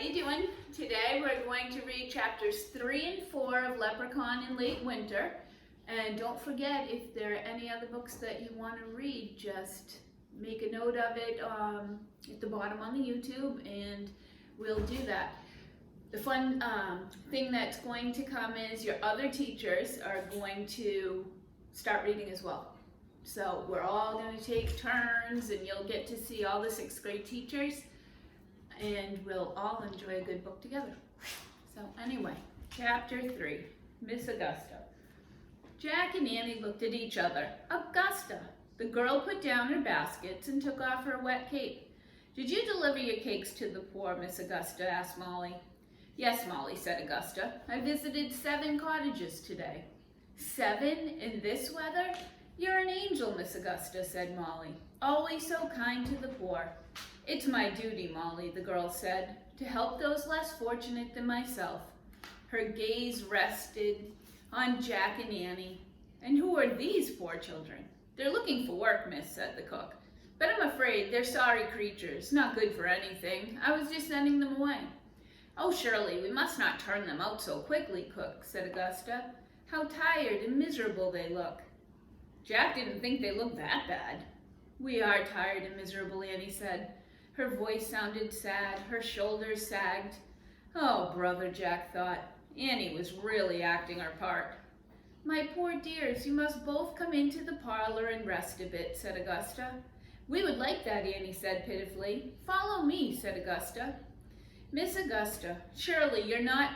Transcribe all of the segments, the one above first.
you doing? Today we're going to read chapters 3 and 4 of Leprechaun in Late Winter. And don't forget, if there are any other books that you want to read, just make a note of it at the bottom on the YouTube and we'll do that. The fun thing that's going to come is your other teachers are going to start reading as well. So we're all going to take turns and you'll get to see all the 6th grade teachers and we'll all enjoy a good book together. So anyway, chapter 3, Miss Augusta. Jack and Annie looked at each other. Augusta! The girl put down her baskets and took off her wet cape. Did you deliver your cakes to the poor, Miss Augusta? Asked Molly. Yes, Molly, said Augusta. I visited 7 cottages today. 7 in this weather? You're an angel, Miss Augusta, said Molly. Always so kind to the poor. It's my duty, Molly, the girl said, to help those less fortunate than myself. Her gaze rested on Jack and Annie. And who are these poor children? They're looking for work, miss, said the cook. But I'm afraid they're sorry creatures, not good for anything. I was just sending them away. Oh, Shirley, we must not turn them out so quickly, cook, said Augusta. How tired and miserable they look. Jack didn't think they looked that bad. We are tired and miserable, Annie said. Her voice sounded sad, her shoulders sagged. Oh, brother, Jack thought. Annie was really acting her part. My poor dears, you must both come into the parlor and rest a bit, said Augusta. We would like that, Annie said pitifully. Follow me, said Augusta. Miss Augusta, surely you're not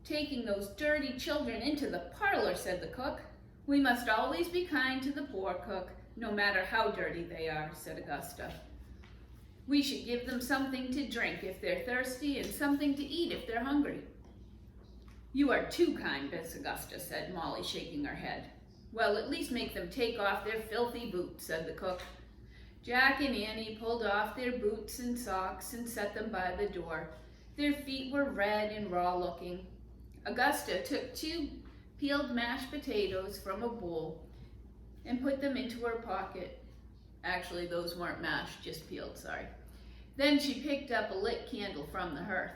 taking those dirty children into the parlor, said the cook. We must always be kind to the poor, cook, no matter how dirty they are, said Augusta. We should give them something to drink if they're thirsty and something to eat if they're hungry. You are too kind, Miss Augusta, said Molly, shaking her head. Well, at least make them take off their filthy boots, said the cook. Jack and Annie pulled off their boots and socks and set them by the door. Their feet were red and raw-looking. Augusta took 2 peeled mashed potatoes from a bowl and put them into her pocket. Actually, those weren't mashed, just peeled, sorry. Then she picked up a lit candle from the hearth.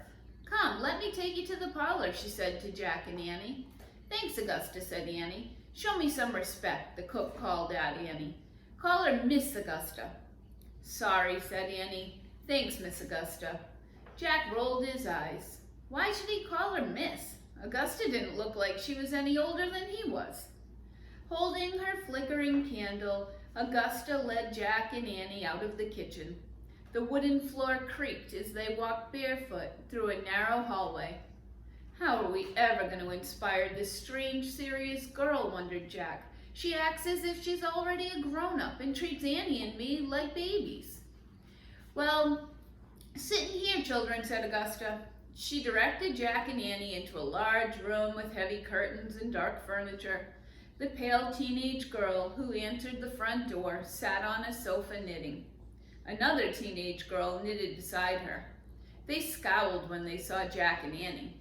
Come, let me take you to the parlor, she said to Jack and Annie. Thanks, Augusta, said Annie. Show me some respect, the cook called out Annie. Call her Miss Augusta. Sorry, said Annie. Thanks, Miss Augusta. Jack rolled his eyes. Why should he call her Miss? Augusta didn't look like she was any older than he was. Holding her flickering candle, Augusta led Jack and Annie out of the kitchen. The wooden floor creaked as they walked barefoot through a narrow hallway. How are we ever going to inspire this strange, serious girl, wondered Jack. She acts as if she's already a grown-up and treats Annie and me like babies. Well, sit in here, children, said Augusta. She directed Jack and Annie into a large room with heavy curtains and dark furniture. The pale teenage girl who answered the front door sat on a sofa knitting. Another teenage girl knitted beside her. They scowled when they saw Jack and Annie.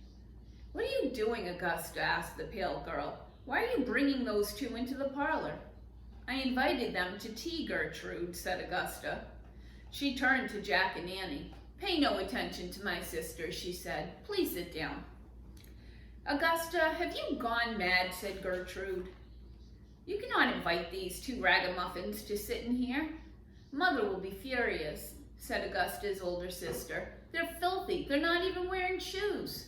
What are you doing, Augusta? Asked the pale girl. Why are you bringing those 2 into the parlor? I invited them to tea, Gertrude, said Augusta. She turned to Jack and Annie. Pay no attention to my sister, she said. Please sit down. Augusta, have you gone mad? Said Gertrude. You cannot invite these 2 ragamuffins to sit in here. Mother will be furious, said Augusta's older sister. They're filthy. They're not even wearing shoes.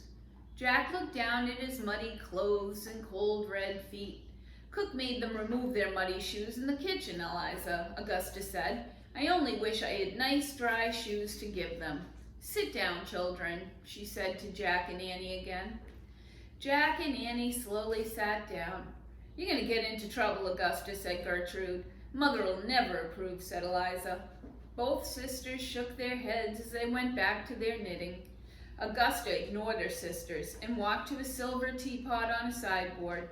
Jack looked down at his muddy clothes and cold red feet. Cook made them remove their muddy shoes in the kitchen, Eliza, Augusta said. I only wish I had nice dry shoes to give them. Sit down, children, she said to Jack and Annie again. Jack and Annie slowly sat down. You're going to get into trouble, Augusta, said Gertrude. Mother will never approve, said Eliza. Both sisters shook their heads as they went back to their knitting. Augusta ignored her sisters and walked to a silver teapot on a sideboard.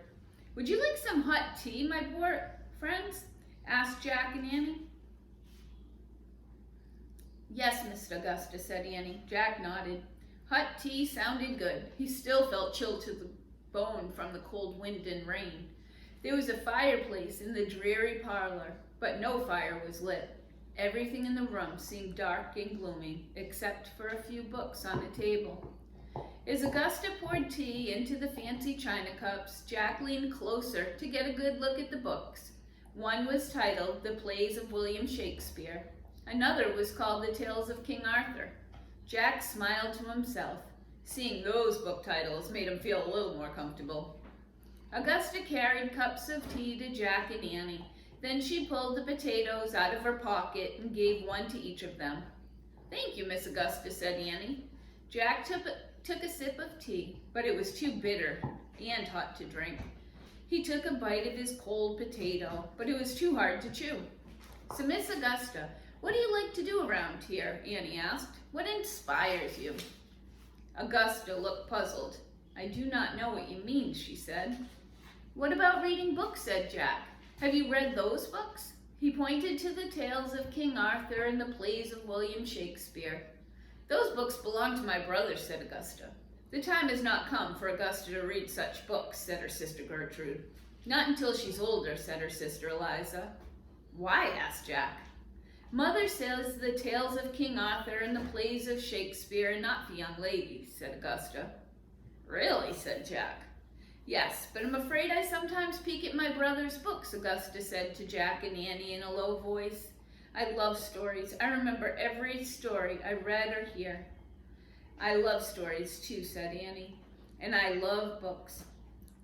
Would you like some hot tea, my poor friends? Asked Jack and Annie. Yes, Miss Augusta, said Annie. Jack nodded. Hot tea sounded good. He still felt chilled to the bone from the cold wind and rain. There was a fireplace in the dreary parlor, but no fire was lit. Everything in the room seemed dark and gloomy, except for a few books on a table. As Augusta poured tea into the fancy china cups, Jack leaned closer to get a good look at the books. One was titled The Plays of William Shakespeare. Another was called The Tales of King Arthur. Jack smiled to himself. Seeing those book titles made him feel a little more comfortable. Augusta carried cups of tea to Jack and Annie. Then she pulled the potatoes out of her pocket and gave one to each of them. "Thank you, Miss Augusta," said Annie. Jack took a sip of tea, but it was too bitter and hot to drink. He took a bite of his cold potato, but it was too hard to chew. "So, Miss Augusta, what do you like to do around here?" Annie asked. "What inspires you?" Augusta looked puzzled. "I do not know what you mean," she said. "What about reading books?" said Jack. "Have you read those books?" He pointed to the tales of King Arthur and the plays of William Shakespeare. "Those books belong to my brother," said Augusta. "The time has not come for Augusta to read such books," said her sister Gertrude. "Not until she's older," said her sister Eliza. "Why?" asked Jack. "Mother says the tales of King Arthur and the plays of Shakespeare are not for young ladies," said Augusta. "Really?" said Jack. "Yes, but I'm afraid I sometimes peek at my brother's books," Augusta said to Jack and Annie in a low voice. "I love stories. I remember every story I read or hear." "I love stories too," said Annie. "And I love books."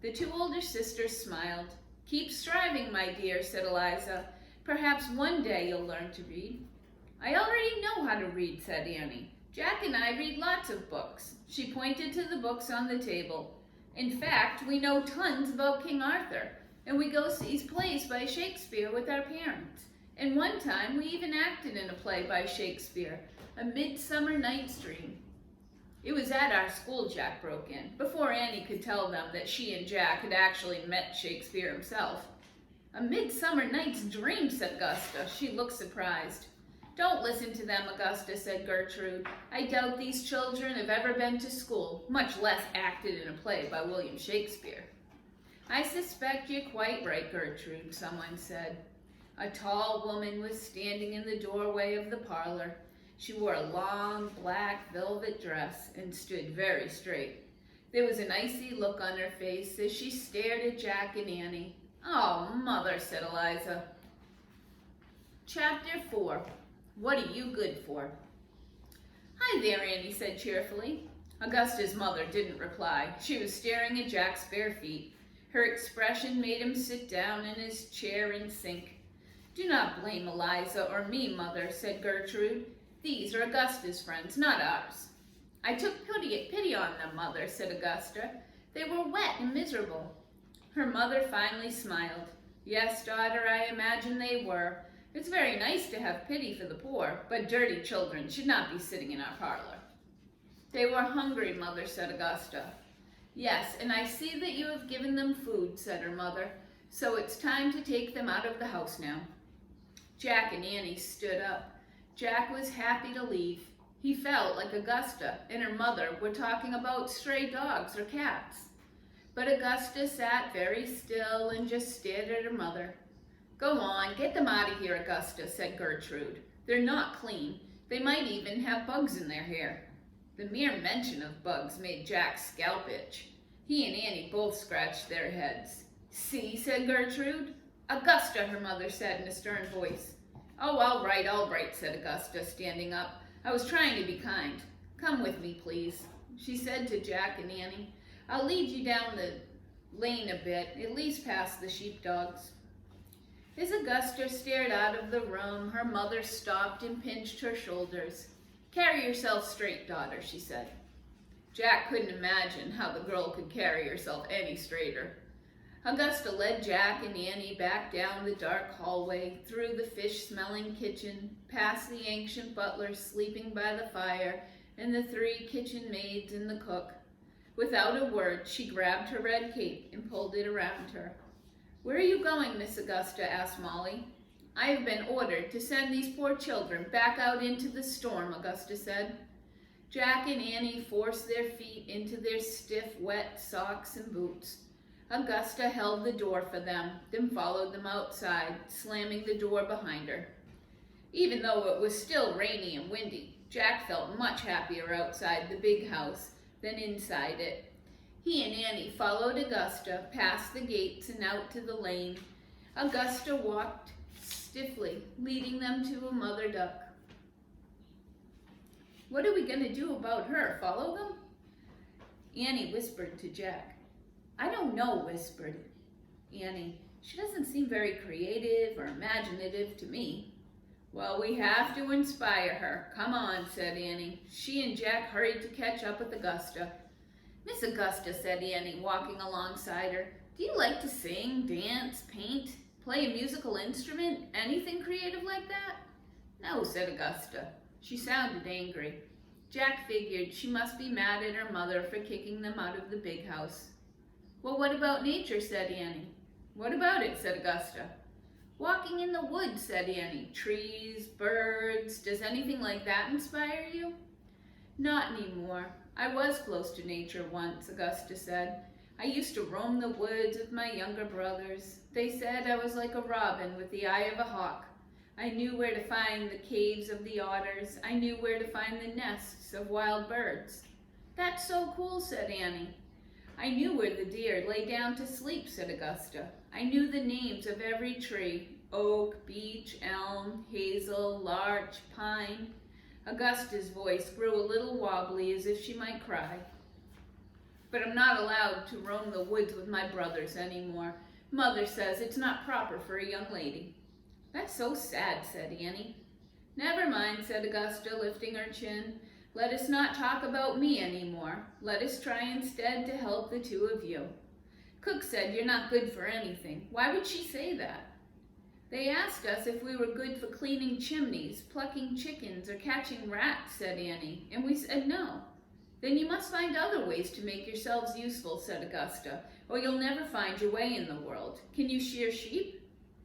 The two older sisters smiled. "Keep striving, my dear," said Eliza. "Perhaps one day you'll learn to read." "I already know how to read," said Annie. "Jack and I read lots of books." She pointed to the books on the table. "In fact, we know tons about King Arthur, and we go see plays by Shakespeare with our parents. And one time we even acted in a play by Shakespeare, A Midsummer Night's Dream. It was at our school," Jack broke in, before Annie could tell them that she and Jack had actually met Shakespeare himself. "A Midsummer Night's Dream," said Augusta. She looked surprised. "Don't listen to them," Augusta said Gertrude. "I doubt these children have ever been to school, much less acted in a play by William Shakespeare." "I suspect you're quite right, Gertrude," someone said. A tall woman was standing in the doorway of the parlor. She wore a long black velvet dress and stood very straight. There was an icy look on her face as she stared at Jack and Annie. "Oh, Mother," said Eliza. Chapter 4. What are you good for? "Hi there," Annie said cheerfully. Augusta's mother didn't reply. She was staring at Jack's bare feet. Her expression made him sit down in his chair and sink. "Do not blame Eliza or me, Mother," said Gertrude. "These are Augusta's friends, not ours." "I took pity on them, Mother," said Augusta. "They were wet and miserable." Her mother finally smiled. "Yes, daughter, I imagine they were. It's very nice to have pity for the poor, but dirty children should not be sitting in our parlor." "They were hungry, Mother," said Augusta. "Yes, and I see that you have given them food," said her mother. "So it's time to take them out of the house now." Jack and Annie stood up. Jack was happy to leave. He felt like Augusta and her mother were talking about stray dogs or cats. But Augusta sat very still and just stared at her mother. "Go on, get them out of here, Augusta," said Gertrude. "They're not clean. They might even have bugs in their hair." The mere mention of bugs made Jack's scalp itch. He and Annie both scratched their heads. "See," said Gertrude. "Augusta," her mother said in a stern voice. "Oh, all right," said Augusta, standing up. "I was trying to be kind. Come with me, please," she said to Jack and Annie. "I'll lead you down the lane a bit, at least past the sheepdogs." As Augusta stared out of the room, her mother stopped and pinched her shoulders. "Carry yourself straight, daughter," she said. Jack couldn't imagine how the girl could carry herself any straighter. Augusta led Jack and Annie back down the dark hallway, through the fish-smelling kitchen, past the ancient butler sleeping by the fire, and the 3 kitchen maids and the cook. Without a word, she grabbed her red cape and pulled it around her. "Where are you going, Miss Augusta?" asked Molly. "I have been ordered to send these poor children back out into the storm," Augusta said. Jack and Annie forced their feet into their stiff, wet socks and boots. Augusta held the door for them, then followed them outside, slamming the door behind her. Even though it was still rainy and windy, Jack felt much happier outside the big house than inside it. He and Annie followed Augusta past the gates and out to the lane. Augusta walked stiffly, leading them to a mother duck. "What are we going to do about her? Follow them?" Annie whispered to Jack. "I don't know," whispered Annie. "She doesn't seem very creative or imaginative to me." "Well, we have to inspire her. Come on," said Annie. She and Jack hurried to catch up with Augusta. "Miss Augusta," said Annie, walking alongside her, "do you like to sing, dance, paint, play a musical instrument, anything creative like that?" "No," said Augusta. She sounded angry. Jack figured she must be mad at her mother for kicking them out of the big house. "Well, what about nature?" said Annie. "What about it?" said Augusta. "Walking in the woods," said Annie. "Trees, birds, does anything like that inspire you?" "Not anymore. I was close to nature once," Augusta said. "I used to roam the woods with my younger brothers. They said I was like a robin with the eye of a hawk. I knew where to find the caves of the otters. I knew where to find the nests of wild birds." "That's so cool," said Annie. "I knew where the deer lay down to sleep," said Augusta. "I knew the names of every tree: oak, beech, elm, hazel, larch, pine." Augusta's voice grew a little wobbly, as if she might cry. "But I'm not allowed to roam the woods with my brothers anymore. Mother says it's not proper for a young lady." "That's so sad," said Annie. "Never mind," said Augusta, lifting her chin. "Let us not talk about me anymore. Let us try instead to help the two of you. Cook said you're not good for anything." "Why would she say that?" "They asked us if we were good for cleaning chimneys, plucking chickens, or catching rats," said Annie, "and we said no." "Then you must find other ways to make yourselves useful," said Augusta, "or you'll never find your way in the world. Can you shear sheep?"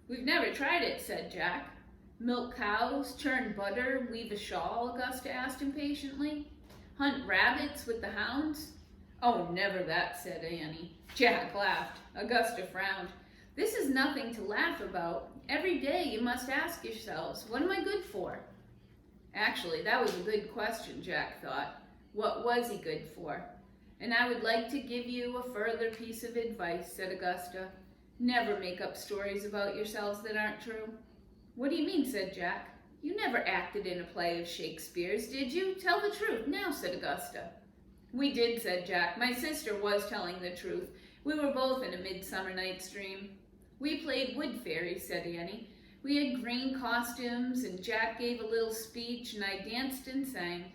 "We've never tried it," said Jack. "Milk cows, churn butter, weave a shawl?" Augusta asked impatiently. "Hunt rabbits with the hounds?" "Oh, never that," said Annie. Jack laughed. Augusta frowned. "This is nothing to laugh about. Every day you must ask yourselves, what am I good for?" Actually, that was a good question, Jack thought. What was he good for? "And I would like to give you a further piece of advice," said Augusta. "Never make up stories about yourselves that aren't true." "What do you mean?" said Jack. "You never acted in a play of Shakespeare's, did you? Tell the truth now," said Augusta. "We did," said Jack. "My sister was telling the truth. We were both in A Midsummer Night's Dream." "We played wood fairies," said Annie. "We had green costumes, and Jack gave a little speech, and I danced and sang."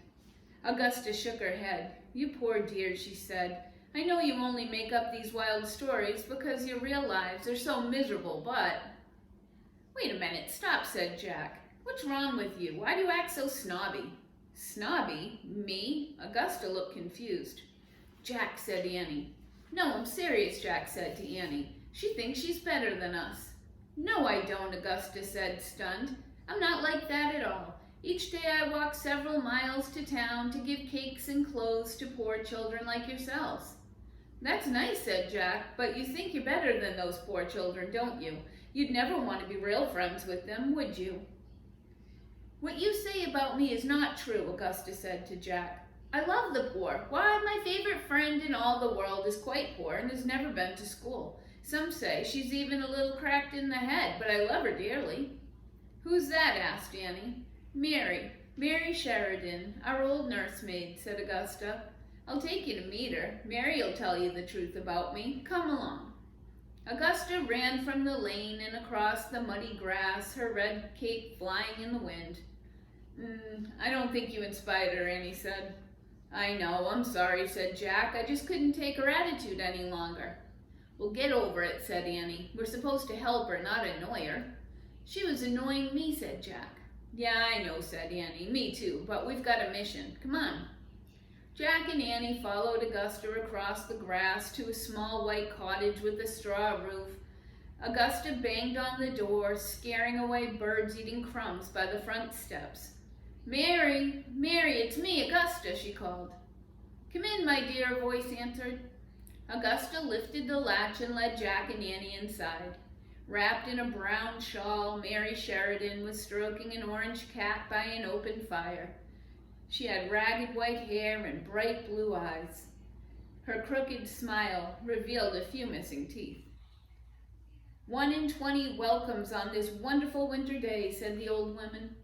Augusta shook her head. "You poor dear," she said. "I know you only make up these wild stories because your real lives are so miserable, but—" "Wait a minute, stop," said Jack. "What's wrong with you? Why do you act so snobby?" "Snobby? Me?" Augusta looked confused. "Jack," said Annie. "No, I'm serious," Jack said to Annie. "She thinks she's better than us." "No, I don't," Augusta said, stunned. "I'm not like that at all. Each day I walk several miles to town to give cakes and clothes to poor children like yourselves." "That's nice," said Jack, "but you think you're better than those poor children, don't you? You'd never want to be real friends with them, would you?" "What you say about me is not true," Augusta said to Jack. "I love the poor. Why, my favorite friend in all the world is quite poor and has never been to school. Some say she's even a little cracked in the head, but I love her dearly." "Who's that?" asked Annie. Mary Sheridan, our old nursemaid," said Augusta. "I'll take you to meet her. Mary'll tell you the truth about me. Come along." Augusta ran from the lane and across the muddy grass, her red cape flying in the wind. I don't think you inspired her," Annie said. "I know, I'm sorry," said Jack. "I just couldn't take her attitude any longer." "Well, get over it," said Annie. "We're supposed to help her, not annoy her." "She was annoying me," said Jack. "Yeah, I know," said Annie. "Me too, but we've got a mission. Come on." Jack and Annie followed Augusta across the grass to a small white cottage with a straw roof. Augusta banged on the door, scaring away birds eating crumbs by the front steps. "Mary, Mary, it's me, Augusta," she called. "Come in, my dear," a voice answered. Augusta lifted the latch and led Jack and Annie inside. Wrapped in a brown shawl, Mary Sheridan was stroking an orange cat by an open fire. She had ragged white hair and bright blue eyes. Her crooked smile revealed a few missing teeth. 1 in 20 welcomes on this wonderful winter day, said the old woman.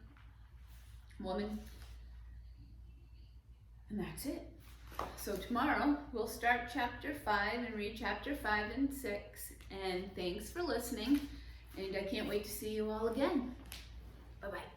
And that's it. So tomorrow we'll start chapter 5 and read chapter 5 and 6. And thanks for listening. And I can't wait to see you all again. Bye-bye.